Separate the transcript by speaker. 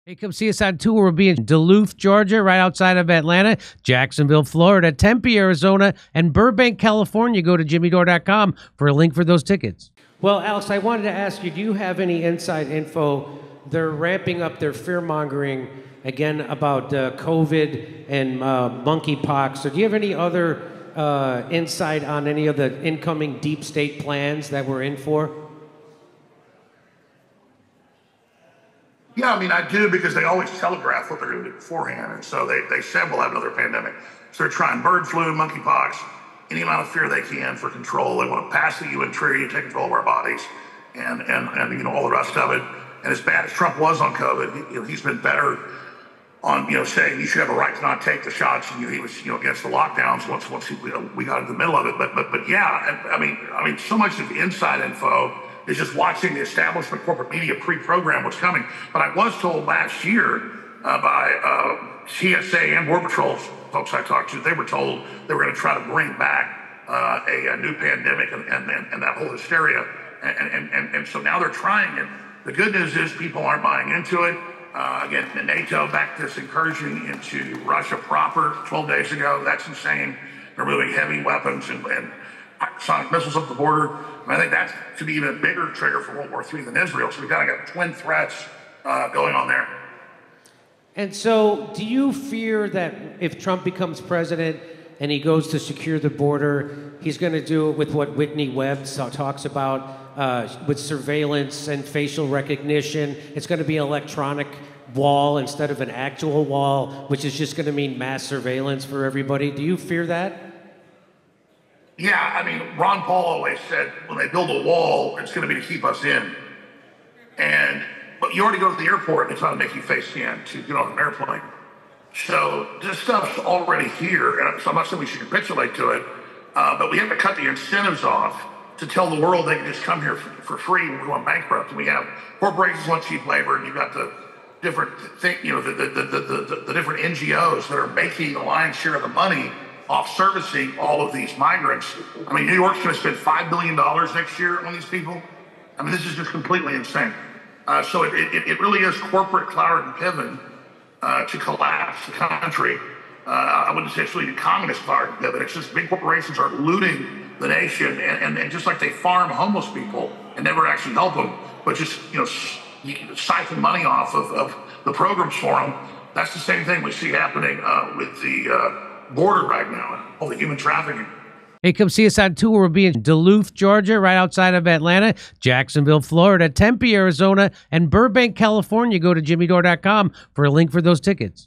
Speaker 1: Hey, come see us on tour. We'll be in Duluth, Georgia, right outside of Atlanta, Jacksonville, Florida, Tempe, Arizona, and Burbank, California. Go to jimmydore.com for a link for those tickets. Well, Alex, I wanted to ask you, do you have any inside info? They're ramping up their fear-mongering again about COVID and monkeypox. So do you have any other insight on any of the incoming deep state plans that we're in for?
Speaker 2: Yeah, I mean, I do, because they always telegraph what they're going to do beforehand. And so they said we'll have another pandemic. So they're trying bird flu, monkeypox, any amount of fear they can for control. They want to pass the UN treaty, take control of our bodies, and you know, all the rest of it. And as bad as Trump was on COVID, he's been better on, saying you should have a right to not take the shots. And he was, against the lockdowns once we got into the middle of it. But yeah, I mean, so much of the inside info is just watching the establishment corporate media pre-program what's coming. But I was told last year by TSA and Border Patrol folks I talked to, they were told they were going to try to bring back a new pandemic and that whole hysteria. And so now they're trying it. The good news is people aren't buying into it. Again, NATO backed this incursion into Russia proper 12 days ago. That's insane. They're moving heavy weapons and sonic missiles up the border. And I think that's to be even a bigger trigger for World War III than Israel. So we've kind of got twin threats going on there.
Speaker 1: And so do you fear that if Trump becomes president and he goes to secure the border, he's going to do it with what Whitney Webb talks about, with surveillance and facial recognition? It's going to be an electronic wall instead of an actual wall, which is just going to mean mass surveillance for everybody. Do you fear that?
Speaker 2: Yeah, I mean, Ron Paul always said when they build a wall, it's going to be to keep us in. But you already go to the airport and it's not to make you face scan to get on an airplane. So this stuff's already here, and so I'm not saying we should capitulate to it, but we have to cut the incentives off to tell the world they can just come here for free when we're going bankrupt. And we have corporations want cheap labor, and you've got the different the different NGOs that are making the lion's share of the money off servicing all of these migrants. I mean, New York's going to spend $5 billion next year on these people. I mean, this is just completely insane. So it really is corporate Cloward and Piven to collapse the country. I wouldn't say it's really the communist Cloward and Piven. It's just big corporations are looting the nation, and just like they farm homeless people and never actually help them, but just siphon money off of the programs for them. That's the same thing we see happening with the border right now, all the human trafficking.
Speaker 1: Hey, come see us on tour. We'll be in Duluth, Georgia, right outside of Atlanta, Jacksonville, Florida, Tempe, Arizona, and Burbank, California. Go to jimmydore.com for a link for those tickets.